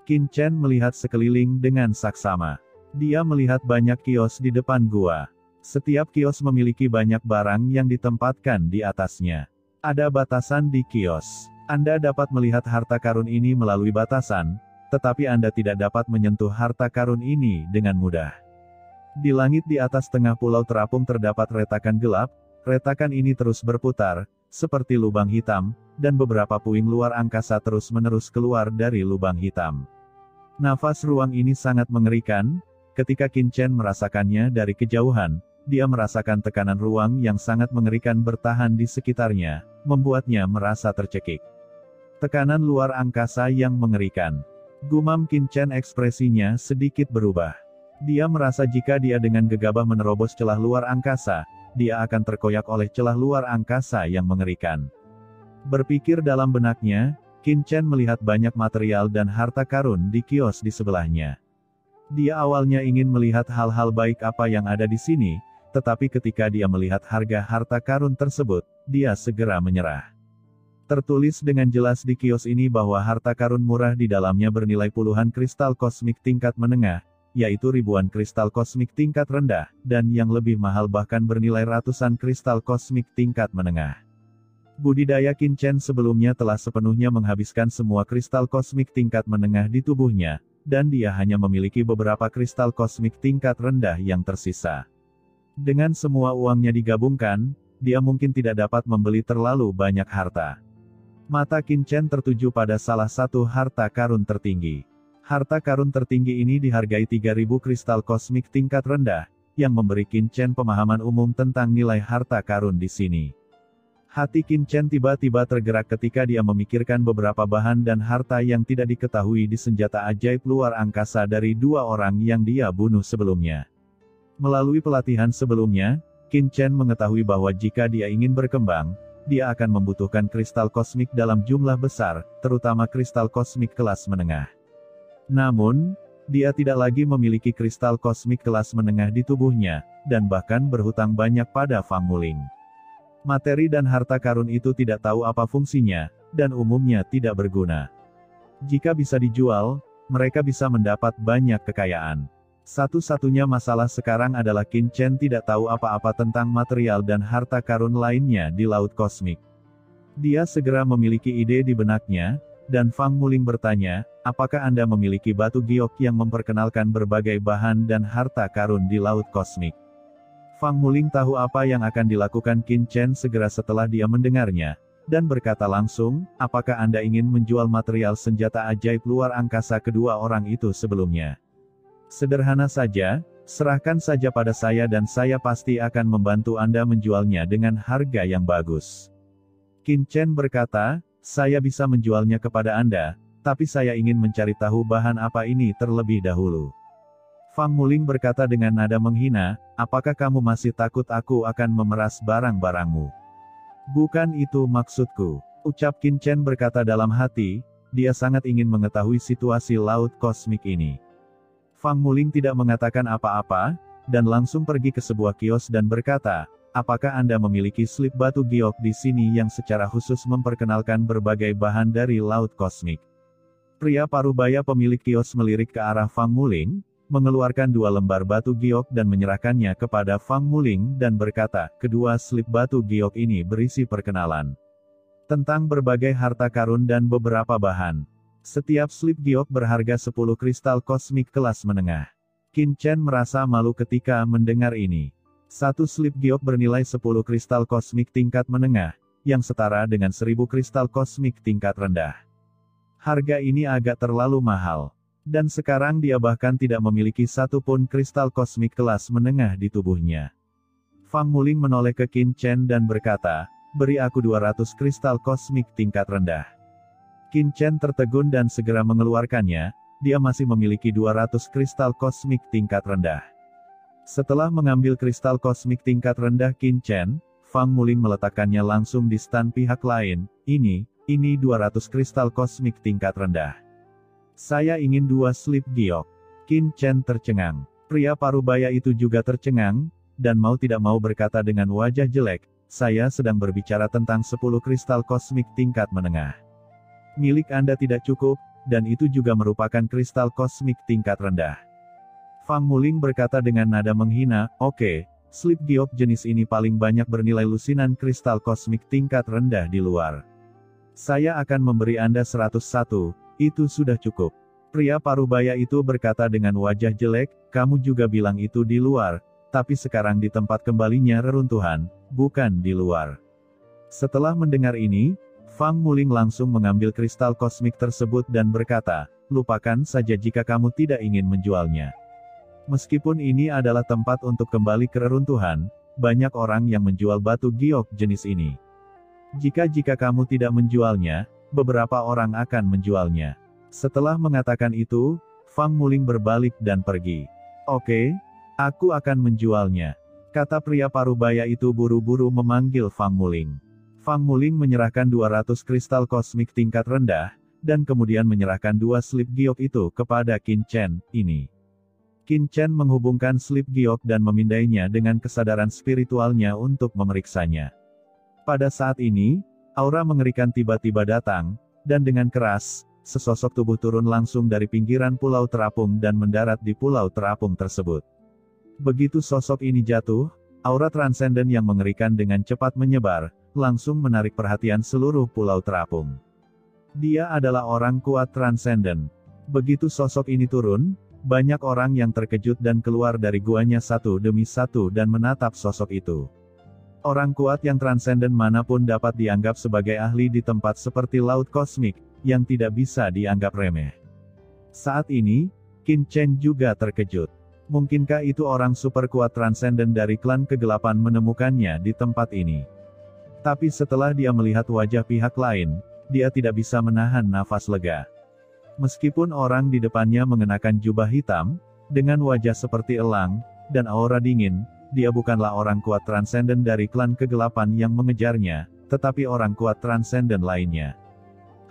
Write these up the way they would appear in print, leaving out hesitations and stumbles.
Qin Chen melihat sekeliling dengan saksama. Dia melihat banyak kios di depan gua. Setiap kios memiliki banyak barang yang ditempatkan di atasnya. Ada batasan di kios. Anda dapat melihat harta karun ini melalui batasan, tetapi Anda tidak dapat menyentuh harta karun ini dengan mudah. Di langit di atas tengah pulau terapung terdapat retakan gelap. Retakan ini terus berputar, seperti lubang hitam, dan beberapa puing luar angkasa terus-menerus keluar dari lubang hitam. Nafas ruang ini sangat mengerikan. Ketika Qin Chen merasakannya dari kejauhan, dia merasakan tekanan ruang yang sangat mengerikan bertahan di sekitarnya, membuatnya merasa tercekik. Tekanan luar angkasa yang mengerikan. Gumam Qin Chen, ekspresinya sedikit berubah. Dia merasa jika dia dengan gegabah menerobos celah luar angkasa, dia akan terkoyak oleh celah luar angkasa yang mengerikan. Berpikir dalam benaknya, Qin Chen melihat banyak material dan harta karun di kios di sebelahnya. Dia awalnya ingin melihat hal-hal baik apa yang ada di sini, tetapi ketika dia melihat harga harta karun tersebut, dia segera menyerah. Tertulis dengan jelas di kios ini bahwa harta karun murah di dalamnya bernilai puluhan kristal kosmik tingkat menengah, yaitu ribuan kristal kosmik tingkat rendah, dan yang lebih mahal bahkan bernilai ratusan kristal kosmik tingkat menengah. Budidaya Qin Chen sebelumnya telah sepenuhnya menghabiskan semua kristal kosmik tingkat menengah di tubuhnya, dan dia hanya memiliki beberapa kristal kosmik tingkat rendah yang tersisa. Dengan semua uangnya digabungkan, dia mungkin tidak dapat membeli terlalu banyak harta. Mata Qin Chen tertuju pada salah satu harta karun tertinggi. Harta karun tertinggi ini dihargai 3.000 kristal kosmik tingkat rendah, yang memberi Qin Chen pemahaman umum tentang nilai harta karun di sini. Hati Qin Chen tiba-tiba tergerak ketika dia memikirkan beberapa bahan dan harta yang tidak diketahui di senjata ajaib luar angkasa dari dua orang yang dia bunuh sebelumnya. Melalui pelatihan sebelumnya, Qin Chen mengetahui bahwa jika dia ingin berkembang, dia akan membutuhkan kristal kosmik dalam jumlah besar, terutama kristal kosmik kelas menengah. Namun, dia tidak lagi memiliki kristal kosmik kelas menengah di tubuhnya, dan bahkan berhutang banyak pada Fang Muling. Materi dan harta karun itu tidak tahu apa fungsinya, dan umumnya tidak berguna. Jika bisa dijual, mereka bisa mendapat banyak kekayaan. Satu-satunya masalah sekarang adalah Qin Chen tidak tahu apa-apa tentang material dan harta karun lainnya di Laut Kosmik. Dia segera memiliki ide di benaknya, dan Fang Muling bertanya, apakah Anda memiliki batu giok yang memperkenalkan berbagai bahan dan harta karun di Laut Kosmik? Fang Muling tahu apa yang akan dilakukan Qin Chen segera setelah dia mendengarnya, dan berkata langsung, apakah Anda ingin menjual material senjata ajaib luar angkasa kedua orang itu sebelumnya? Sederhana saja, serahkan saja pada saya dan saya pasti akan membantu Anda menjualnya dengan harga yang bagus. Qin Chen berkata, saya bisa menjualnya kepada Anda, tapi saya ingin mencari tahu bahan apa ini terlebih dahulu. Fang Muling berkata dengan nada menghina, apakah kamu masih takut aku akan memeras barang-barangmu? Bukan itu maksudku, ucap Qin Chen berkata dalam hati, dia sangat ingin mengetahui situasi Laut Kosmik ini. Fang Muling tidak mengatakan apa-apa, dan langsung pergi ke sebuah kios dan berkata, apakah Anda memiliki slip batu giok di sini yang secara khusus memperkenalkan berbagai bahan dari Laut Kosmik? Pria parubaya pemilik kios melirik ke arah Fang Muling, mengeluarkan 2 lembar batu giok dan menyerahkannya kepada Fang Muling dan berkata, kedua slip batu giok ini berisi perkenalan tentang berbagai harta karun dan beberapa bahan. Setiap slip giok berharga 10 kristal kosmik kelas menengah. Qin Chen merasa malu ketika mendengar ini. Satu slip giok bernilai 10 kristal kosmik tingkat menengah, yang setara dengan 1000 kristal kosmik tingkat rendah. Harga ini agak terlalu mahal. Dan sekarang dia bahkan tidak memiliki satu pun kristal kosmik kelas menengah di tubuhnya. Fang Muling menoleh ke Qin Chen dan berkata, beri aku 200 kristal kosmik tingkat rendah. Qin Chen tertegun dan segera mengeluarkannya, dia masih memiliki 200 kristal kosmik tingkat rendah. Setelah mengambil kristal kosmik tingkat rendah Qin Chen, Fang Muling meletakkannya langsung di stand pihak lain, ini 200 kristal kosmik tingkat rendah. Saya ingin 2 slip giok. Qin Chen tercengang. Pria parubaya itu juga tercengang, dan mau tidak mau berkata dengan wajah jelek, saya sedang berbicara tentang 10 kristal kosmik tingkat menengah. Milik Anda tidak cukup, dan itu juga merupakan kristal kosmik tingkat rendah. Fang Muling berkata dengan nada menghina, "Oke, slip giok jenis ini paling banyak bernilai lusinan kristal kosmik tingkat rendah di luar. Saya akan memberi Anda 101, itu sudah cukup." Pria parubaya itu berkata dengan wajah jelek, "Kamu juga bilang itu di luar, tapi sekarang di tempat kembalinya reruntuhan, bukan di luar." Setelah mendengar ini, Fang Muling langsung mengambil kristal kosmik tersebut dan berkata, "Lupakan saja jika kamu tidak ingin menjualnya. Meskipun ini adalah tempat untuk kembali ke reruntuhan, banyak orang yang menjual batu giok jenis ini. Jika kamu tidak menjualnya, beberapa orang akan menjualnya." Setelah mengatakan itu, Fang Muling berbalik dan pergi. "Oke, aku akan menjualnya," kata pria parubaya itu buru-buru memanggil Fang Muling. Fang Muling menyerahkan 200 kristal kosmik tingkat rendah, dan kemudian menyerahkan 2 slip giok itu kepada Qin Chen. Qin Chen menghubungkan slip giok dan memindainya dengan kesadaran spiritualnya untuk memeriksanya. Pada saat ini, aura mengerikan tiba-tiba datang, dan dengan keras, sesosok tubuh turun langsung dari pinggiran pulau terapung dan mendarat di pulau terapung tersebut. Begitu sosok ini jatuh, aura transenden yang mengerikan dengan cepat menyebar, langsung menarik perhatian seluruh pulau terapung. Dia adalah orang kuat transenden. Begitu sosok ini turun, banyak orang yang terkejut dan keluar dari guanya satu demi satu dan menatap sosok itu. Orang kuat yang transenden manapun dapat dianggap sebagai ahli di tempat seperti laut kosmik, yang tidak bisa dianggap remeh. Saat ini, Qin Chen juga terkejut. Mungkinkah itu orang super kuat transenden dari klan kegelapan menemukannya di tempat ini? Tapi setelah dia melihat wajah pihak lain, dia tidak bisa menahan nafas lega. Meskipun orang di depannya mengenakan jubah hitam, dengan wajah seperti elang, dan aura dingin, dia bukanlah orang kuat transenden dari klan kegelapan yang mengejarnya, tetapi orang kuat transenden lainnya.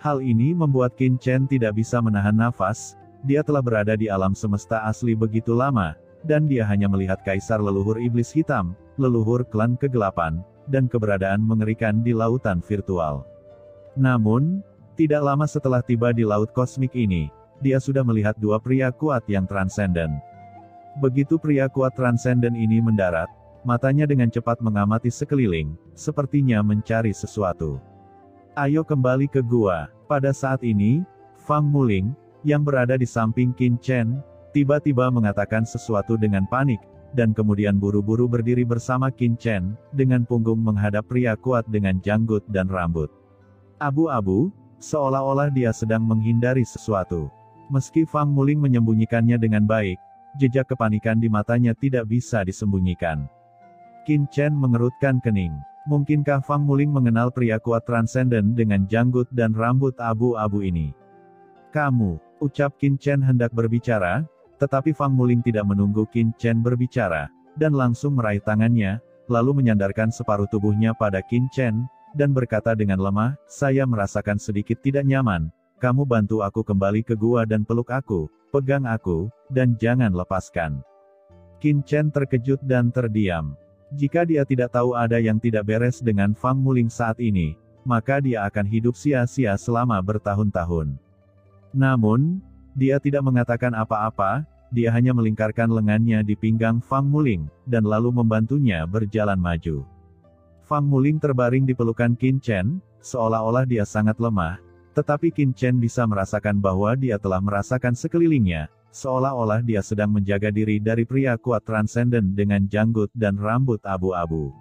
Hal ini membuat Qin Chen tidak bisa menahan nafas, dia telah berada di alam semesta asli begitu lama, dan dia hanya melihat kaisar leluhur iblis hitam, leluhur klan kegelapan, dan keberadaan mengerikan di lautan virtual. Namun, tidak lama setelah tiba di laut kosmik ini, dia sudah melihat 2 pria kuat yang transenden. Begitu pria kuat transenden ini mendarat, matanya dengan cepat mengamati sekeliling, sepertinya mencari sesuatu. "Ayo kembali ke gua." Pada saat ini, Fang Muling, yang berada di samping Qin Chen, tiba-tiba mengatakan sesuatu dengan panik, dan kemudian buru-buru berdiri bersama Qin Chen, dengan punggung menghadap pria kuat dengan janggut dan rambut abu-abu, seolah-olah dia sedang menghindari sesuatu. Meski Fang Muling menyembunyikannya dengan baik, jejak kepanikan di matanya tidak bisa disembunyikan. Qin Chen mengerutkan kening. Mungkinkah Fang Muling mengenal pria kuat transenden dengan janggut dan rambut abu-abu ini? "Kamu," ucap Qin Chen hendak berbicara, tetapi Fang Muling tidak menunggu Qin Chen berbicara, dan langsung meraih tangannya, lalu menyandarkan separuh tubuhnya pada Qin Chen, dan berkata dengan lemah, "Saya merasakan sedikit tidak nyaman, kamu bantu aku kembali ke gua dan peluk aku, pegang aku, dan jangan lepaskan." Qin Chen terkejut dan terdiam. Jika dia tidak tahu ada yang tidak beres dengan Fang Muling saat ini, maka dia akan hidup sia-sia selama bertahun-tahun. Namun, dia tidak mengatakan apa-apa, dia hanya melingkarkan lengannya di pinggang Fang Muling, dan lalu membantunya berjalan maju. Fang Muling terbaring di pelukan Qin Chen, seolah-olah dia sangat lemah, tetapi Qin Chen bisa merasakan bahwa dia telah merasakan sekelilingnya, seolah-olah dia sedang menjaga diri dari pria kuat transenden dengan janggut dan rambut abu-abu.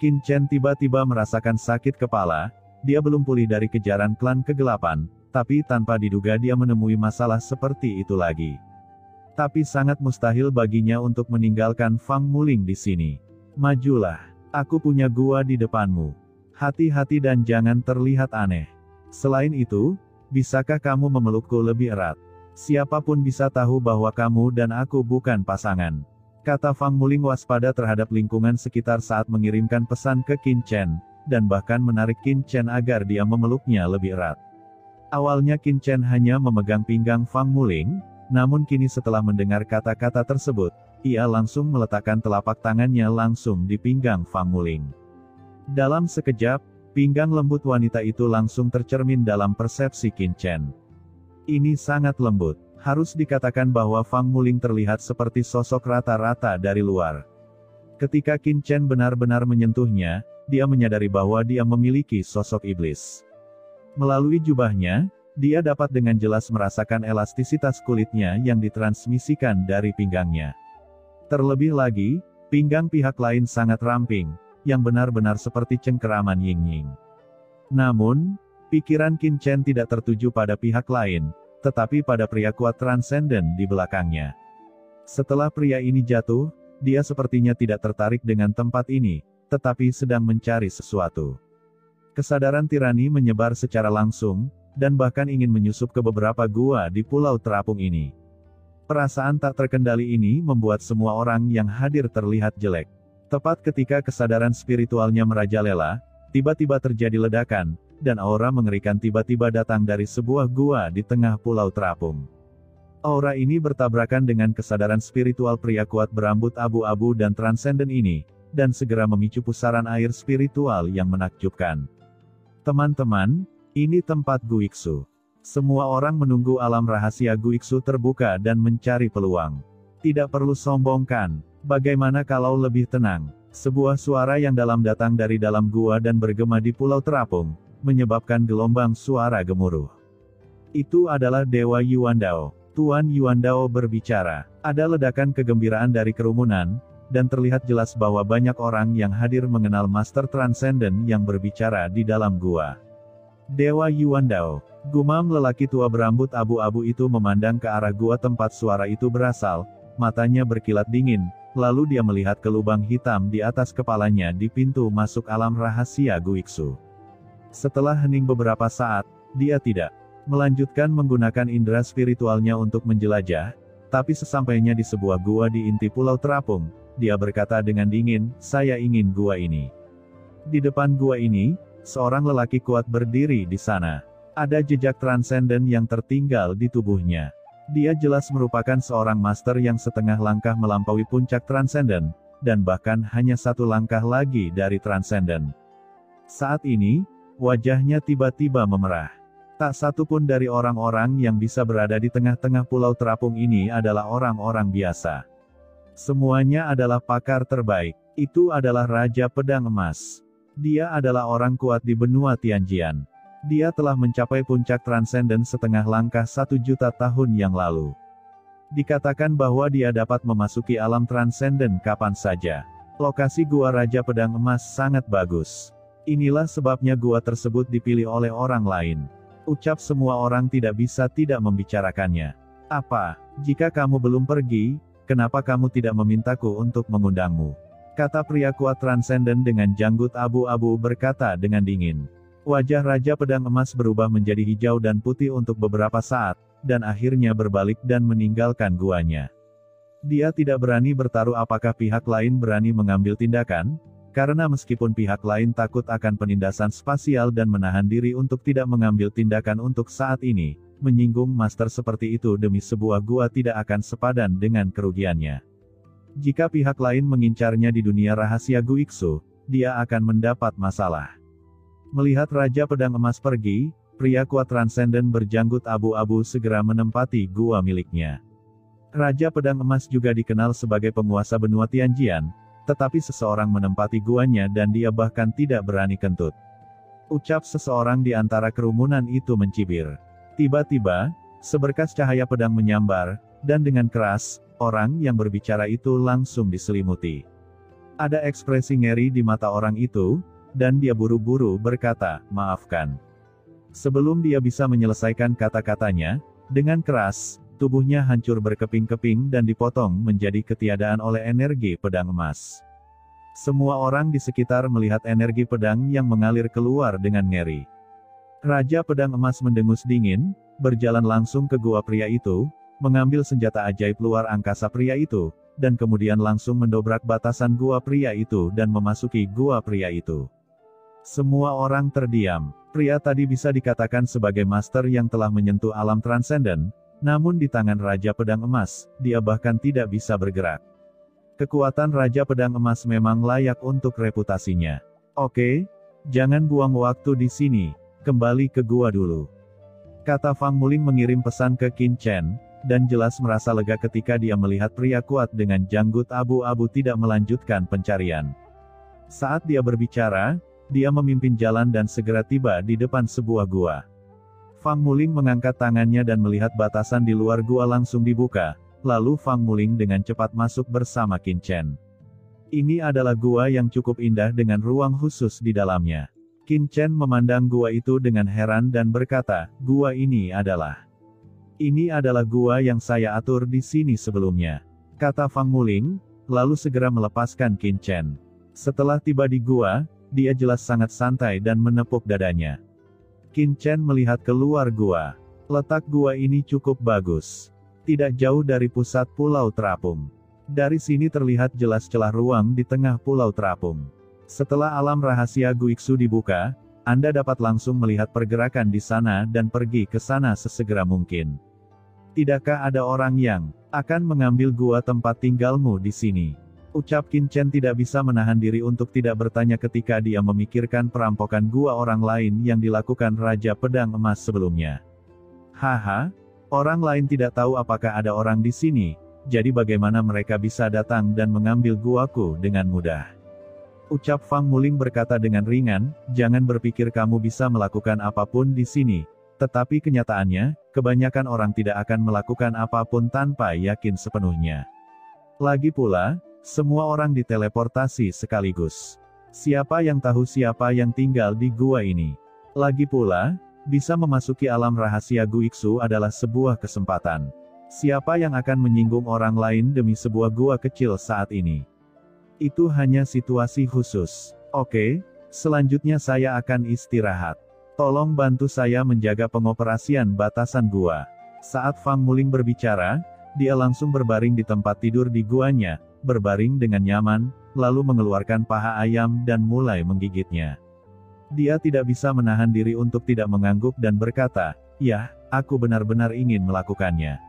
Qin Chen tiba-tiba merasakan sakit kepala, dia belum pulih dari kejaran klan kegelapan, tapi tanpa diduga dia menemui masalah seperti itu lagi. Tapi sangat mustahil baginya untuk meninggalkan Fang Muling di sini. "Majulah, aku punya gua di depanmu. Hati-hati dan jangan terlihat aneh. Selain itu, bisakah kamu memelukku lebih erat? Siapapun bisa tahu bahwa kamu dan aku bukan pasangan," kata Fang Muling waspada terhadap lingkungan sekitar saat mengirimkan pesan ke Qin Chen, dan bahkan menarik Qin Chen agar dia memeluknya lebih erat. Awalnya Qin Chen hanya memegang pinggang Fang Muling, namun kini setelah mendengar kata-kata tersebut, ia langsung meletakkan telapak tangannya langsung di pinggang Fang Muling. Dalam sekejap, pinggang lembut wanita itu langsung tercermin dalam persepsi Qin Chen. Ini sangat lembut. Harus dikatakan bahwa Fang Muling terlihat seperti sosok rata-rata dari luar. Ketika Qin Chen benar-benar menyentuhnya, dia menyadari bahwa dia memiliki sosok iblis. Melalui jubahnya, dia dapat dengan jelas merasakan elastisitas kulitnya yang ditransmisikan dari pinggangnya. Terlebih lagi, pinggang pihak lain sangat ramping, yang benar-benar seperti cengkeraman yin-yang. Namun, pikiran Qin Chen tidak tertuju pada pihak lain, tetapi pada pria kuat transenden di belakangnya. Setelah pria ini jatuh, dia sepertinya tidak tertarik dengan tempat ini, tetapi sedang mencari sesuatu. Kesadaran tirani menyebar secara langsung, dan bahkan ingin menyusup ke beberapa gua di pulau terapung ini. Perasaan tak terkendali ini membuat semua orang yang hadir terlihat jelek. Tepat ketika kesadaran spiritualnya merajalela, tiba-tiba terjadi ledakan, dan aura mengerikan tiba-tiba datang dari sebuah gua di tengah pulau terapung. Aura ini bertabrakan dengan kesadaran spiritual pria kuat berambut abu-abu dan transenden ini, dan segera memicu pusaran air spiritual yang menakjubkan. Teman-teman, ini tempat Guiksu. Semua orang menunggu alam rahasia Guiksu terbuka dan mencari peluang. Tidak perlu sombongkan. Bagaimana kalau lebih tenang? Sebuah suara yang dalam datang dari dalam gua dan bergema di pulau terapung, menyebabkan gelombang suara gemuruh. Itu adalah Dewa Yuandao. Tuan Yuandao berbicara. Ada ledakan kegembiraan dari kerumunan, dan terlihat jelas bahwa banyak orang yang hadir mengenal Master Transcendent yang berbicara di dalam gua. Dewa Yuandao. Gumam lelaki tua berambut abu-abu itu memandang ke arah gua tempat suara itu berasal, matanya berkilat dingin, lalu dia melihat ke lubang hitam di atas kepalanya di pintu masuk alam rahasia Guiksu. Setelah hening beberapa saat, dia tidak melanjutkan menggunakan indera spiritualnya untuk menjelajah, tapi sesampainya di sebuah gua di inti pulau terapung, dia berkata dengan dingin, "Saya ingin gua ini." Di depan gua ini, seorang lelaki kuat berdiri di sana. Ada jejak transenden yang tertinggal di tubuhnya. Dia jelas merupakan seorang master yang setengah langkah melampaui puncak transenden, dan bahkan hanya satu langkah lagi dari transenden. Saat ini, wajahnya tiba-tiba memerah. Tak satu pun dari orang-orang yang bisa berada di tengah-tengah pulau terapung ini adalah orang-orang biasa. Semuanya adalah pakar terbaik. Itu adalah Raja Pedang Emas. Dia adalah orang kuat di benua Tianjian. Dia telah mencapai puncak transenden setengah langkah 1.000.000 tahun yang lalu. Dikatakan bahwa dia dapat memasuki alam transenden kapan saja. Lokasi gua Raja Pedang Emas sangat bagus. Inilah sebabnya gua tersebut dipilih oleh orang lain. Ucap semua orang tidak bisa tidak membicarakannya. Apa, jika kamu belum pergi, kenapa kamu tidak memintaku untuk mengundangmu? Kata pria kuat transenden dengan janggut abu-abu berkata dengan dingin. Wajah Raja Pedang Emas berubah menjadi hijau dan putih untuk beberapa saat, dan akhirnya berbalik dan meninggalkan guanya. Dia tidak berani bertaruh apakah pihak lain berani mengambil tindakan, karena meskipun pihak lain takut akan penindasan spasial dan menahan diri untuk tidak mengambil tindakan untuk saat ini, menyinggung master seperti itu demi sebuah gua tidak akan sepadan dengan kerugiannya. Jika pihak lain mengincarnya di dunia rahasia Guiksu, dia akan mendapat masalah. Melihat Raja Pedang Emas pergi, pria kuat transenden berjanggut abu-abu segera menempati gua miliknya. Raja Pedang Emas juga dikenal sebagai penguasa benua Tianjian, tetapi seseorang menempati guanya dan dia bahkan tidak berani kentut. Ucap seseorang di antara kerumunan itu mencibir. Tiba-tiba, seberkas cahaya pedang menyambar, dan dengan keras, orang yang berbicara itu langsung diselimuti. Ada ekspresi ngeri di mata orang itu, dan dia buru-buru berkata, "Maafkan." Sebelum dia bisa menyelesaikan kata-katanya, dengan keras, tubuhnya hancur berkeping-keping dan dipotong menjadi ketiadaan oleh energi pedang emas. Semua orang di sekitar melihat energi pedang yang mengalir keluar dengan ngeri. Raja Pedang Emas mendengus dingin, berjalan langsung ke gua pria itu, mengambil senjata ajaib luar angkasa pria itu, dan kemudian langsung mendobrak batasan gua pria itu dan memasuki gua pria itu. Semua orang terdiam. Pria tadi bisa dikatakan sebagai master yang telah menyentuh alam transenden, namun di tangan Raja Pedang Emas, dia bahkan tidak bisa bergerak. Kekuatan Raja Pedang Emas memang layak untuk reputasinya. Oke, jangan buang waktu di sini, kembali ke gua dulu. Kata Fang Muling mengirim pesan ke Qin Chen, dan jelas merasa lega ketika dia melihat pria kuat dengan janggut abu-abu tidak melanjutkan pencarian. Saat dia berbicara, dia memimpin jalan dan segera tiba di depan sebuah gua. Fang Muling mengangkat tangannya dan melihat batasan di luar gua langsung dibuka, lalu Fang Muling dengan cepat masuk bersama Qin Chen. Ini adalah gua yang cukup indah dengan ruang khusus di dalamnya. Qin Chen memandang gua itu dengan heran dan berkata, "Gua ini adalah gua yang saya atur di sini sebelumnya," kata Fang Muling, lalu segera melepaskan Qin Chen. Setelah tiba di gua, dia jelas sangat santai dan menepuk dadanya. Qin Chen melihat keluar gua. Letak gua ini cukup bagus. Tidak jauh dari pusat pulau terapung. Dari sini terlihat jelas celah ruang di tengah pulau terapung. Setelah alam rahasia Guiksu dibuka, Anda dapat langsung melihat pergerakan di sana dan pergi ke sana sesegera mungkin. Tidakkah ada orang yang akan mengambil gua tempat tinggalmu di sini? Ucap Qin Chen tidak bisa menahan diri untuk tidak bertanya ketika dia memikirkan perampokan gua orang lain yang dilakukan Raja Pedang Emas sebelumnya. Haha, orang lain tidak tahu apakah ada orang di sini. Jadi bagaimana mereka bisa datang dan mengambil guaku dengan mudah? Ucap Fang Muling berkata dengan ringan, jangan berpikir kamu bisa melakukan apapun di sini. Tetapi kenyataannya, kebanyakan orang tidak akan melakukan apapun tanpa yakin sepenuhnya. Lagi pula, semua orang diteleportasi sekaligus. Siapa yang tahu siapa yang tinggal di gua ini? Lagi pula, bisa memasuki alam rahasia Guiksu adalah sebuah kesempatan. Siapa yang akan menyinggung orang lain demi sebuah gua kecil saat ini? Itu hanya situasi khusus. Oke, selanjutnya saya akan istirahat. Tolong bantu saya menjaga pengoperasian batasan gua. Saat Fang Muling berbicara, dia langsung berbaring di tempat tidur di guanya, berbaring dengan nyaman, lalu mengeluarkan paha ayam dan mulai menggigitnya. Dia tidak bisa menahan diri untuk tidak mengangguk dan berkata, "Yah, aku benar-benar ingin melakukannya."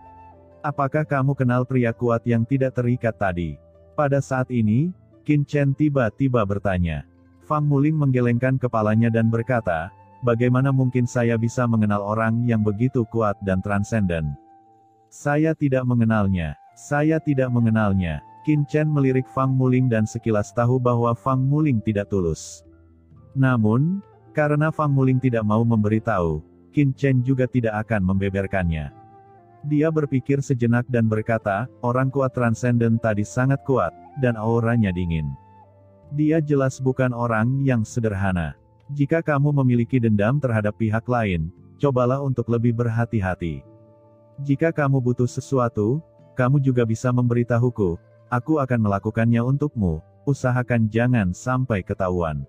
Apakah kamu kenal pria kuat yang tidak terikat tadi? Pada saat ini, Qin Chen tiba-tiba bertanya. Fang Muling menggelengkan kepalanya dan berkata, bagaimana mungkin saya bisa mengenal orang yang begitu kuat dan transenden? Saya tidak mengenalnya. Saya tidak mengenalnya. Qin Chen melirik Fang Muling dan sekilas tahu bahwa Fang Muling tidak tulus. Namun, karena Fang Muling tidak mau memberitahu, Qin Chen juga tidak akan membeberkannya. Dia berpikir sejenak dan berkata, orang kuat transenden tadi sangat kuat, dan auranya dingin. Dia jelas bukan orang yang sederhana. Jika kamu memiliki dendam terhadap pihak lain, cobalah untuk lebih berhati-hati. Jika kamu butuh sesuatu, kamu juga bisa memberitahuku, aku akan melakukannya untukmu, usahakan jangan sampai ketahuan.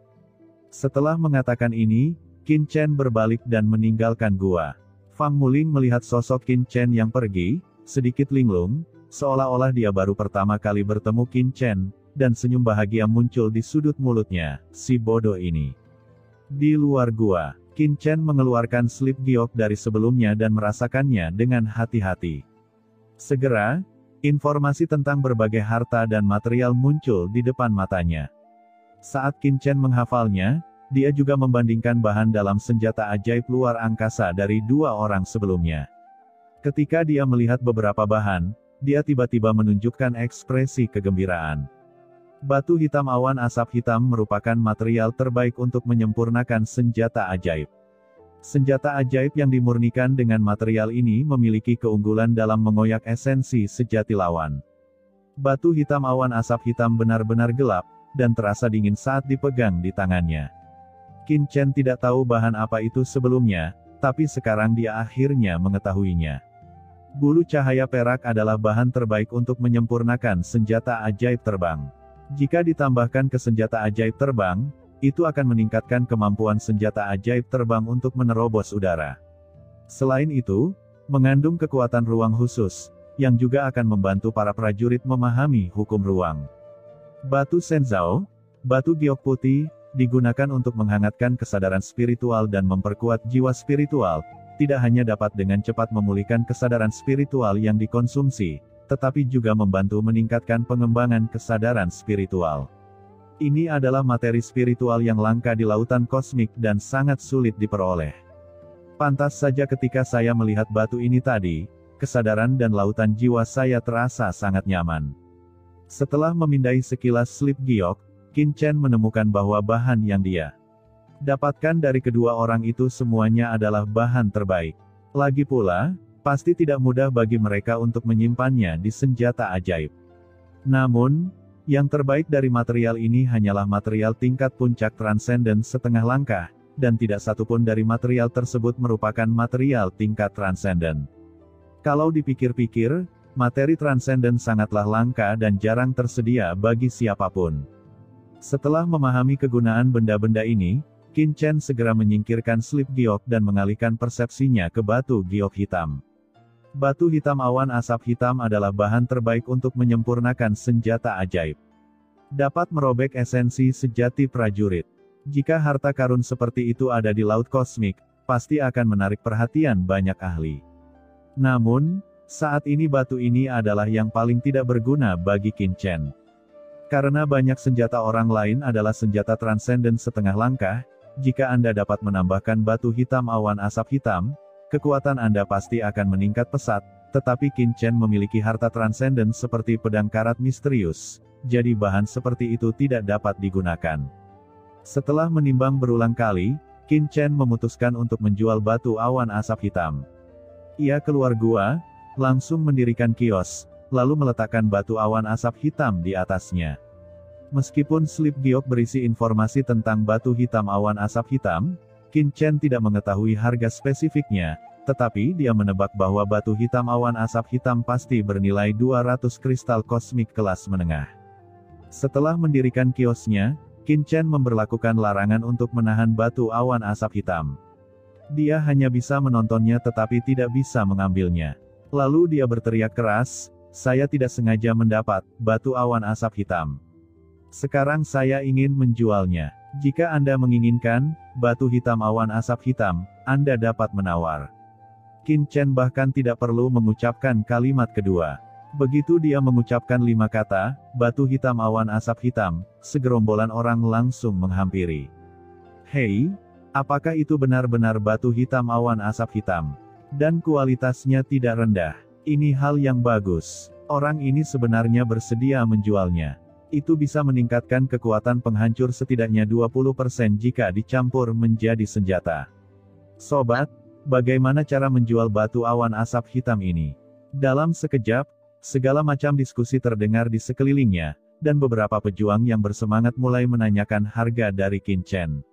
Setelah mengatakan ini, Qin Chen berbalik dan meninggalkan gua. Fang Muling melihat sosok Qin Chen yang pergi, sedikit linglung, seolah-olah dia baru pertama kali bertemu Qin Chen, dan senyum bahagia muncul di sudut mulutnya, si bodoh ini. Di luar gua, Qin Chen mengeluarkan slip giok dari sebelumnya dan merasakannya dengan hati-hati. Segera, informasi tentang berbagai harta dan material muncul di depan matanya. Saat Qin Chen menghafalnya, dia juga membandingkan bahan dalam senjata ajaib luar angkasa dari dua orang sebelumnya. Ketika dia melihat beberapa bahan, dia tiba-tiba menunjukkan ekspresi kegembiraan. Batu hitam awan asap hitam merupakan material terbaik untuk menyempurnakan senjata ajaib. Senjata ajaib yang dimurnikan dengan material ini memiliki keunggulan dalam mengoyak esensi sejati lawan. Batu hitam awan asap hitam benar-benar gelap, dan terasa dingin saat dipegang di tangannya. Qin Chen tidak tahu bahan apa itu sebelumnya, tapi sekarang dia akhirnya mengetahuinya. Bulu cahaya perak adalah bahan terbaik untuk menyempurnakan senjata ajaib terbang. Jika ditambahkan ke senjata ajaib terbang, itu akan meningkatkan kemampuan senjata ajaib terbang untuk menerobos udara. Selain itu, mengandung kekuatan ruang khusus, yang juga akan membantu para prajurit memahami hukum ruang. Batu Shenzhou, batu giok putih, digunakan untuk menghangatkan kesadaran spiritual dan memperkuat jiwa spiritual, tidak hanya dapat dengan cepat memulihkan kesadaran spiritual yang dikonsumsi, tetapi juga membantu meningkatkan pengembangan kesadaran spiritual. Ini adalah materi spiritual yang langka di lautan kosmik dan sangat sulit diperoleh. Pantas saja ketika saya melihat batu ini tadi, kesadaran dan lautan jiwa saya terasa sangat nyaman. Setelah memindai sekilas slip giok, Qin Chen menemukan bahwa bahan yang dia dapatkan dari kedua orang itu semuanya adalah bahan terbaik. Lagi pula, pasti tidak mudah bagi mereka untuk menyimpannya di senjata ajaib. Namun, yang terbaik dari material ini hanyalah material tingkat puncak transenden setengah langkah, dan tidak satupun dari material tersebut merupakan material tingkat transenden. Kalau dipikir-pikir, materi transenden sangatlah langka dan jarang tersedia bagi siapapun. Setelah memahami kegunaan benda-benda ini, Qin Chen segera menyingkirkan slip giok dan mengalihkan persepsinya ke batu giok hitam. Batu hitam awan asap hitam adalah bahan terbaik untuk menyempurnakan senjata ajaib. Dapat merobek esensi sejati prajurit. Jika harta karun seperti itu ada di laut kosmik, pasti akan menarik perhatian banyak ahli. Namun, saat ini batu ini adalah yang paling tidak berguna bagi Qin Chen. Karena banyak senjata orang lain adalah senjata transenden setengah langkah, jika Anda dapat menambahkan batu hitam awan asap hitam, kekuatan Anda pasti akan meningkat pesat, tetapi Qin Chen memiliki harta transenden seperti pedang karat misterius, jadi bahan seperti itu tidak dapat digunakan. Setelah menimbang berulang kali, Qin Chen memutuskan untuk menjual batu awan asap hitam. Ia keluar gua, langsung mendirikan kios, lalu meletakkan batu awan asap hitam di atasnya. Meskipun slip giok berisi informasi tentang batu hitam awan asap hitam, Qin Chen tidak mengetahui harga spesifiknya, tetapi dia menebak bahwa batu hitam awan asap hitam pasti bernilai 200 kristal kosmik kelas menengah. Setelah mendirikan kiosnya, Qin Chen memberlakukan larangan untuk menahan batu awan asap hitam. Dia hanya bisa menontonnya tetapi tidak bisa mengambilnya. Lalu dia berteriak keras, "Saya tidak sengaja mendapat batu awan asap hitam. Sekarang saya ingin menjualnya. Jika Anda menginginkan batu hitam awan asap hitam, Anda dapat menawar." Qin Chen bahkan tidak perlu mengucapkan kalimat kedua. Begitu dia mengucapkan 5 kata, batu hitam awan asap hitam, segerombolan orang langsung menghampiri. "Hei, apakah itu benar-benar batu hitam awan asap hitam? Dan kualitasnya tidak rendah. Ini hal yang bagus. Orang ini sebenarnya bersedia menjualnya. Itu bisa meningkatkan kekuatan penghancur setidaknya 20% jika dicampur menjadi senjata." Sobat, bagaimana cara menjual batu awan asap hitam ini? Dalam sekejap, segala macam diskusi terdengar di sekelilingnya, dan beberapa pejuang yang bersemangat mulai menanyakan harga dari Qin Chen.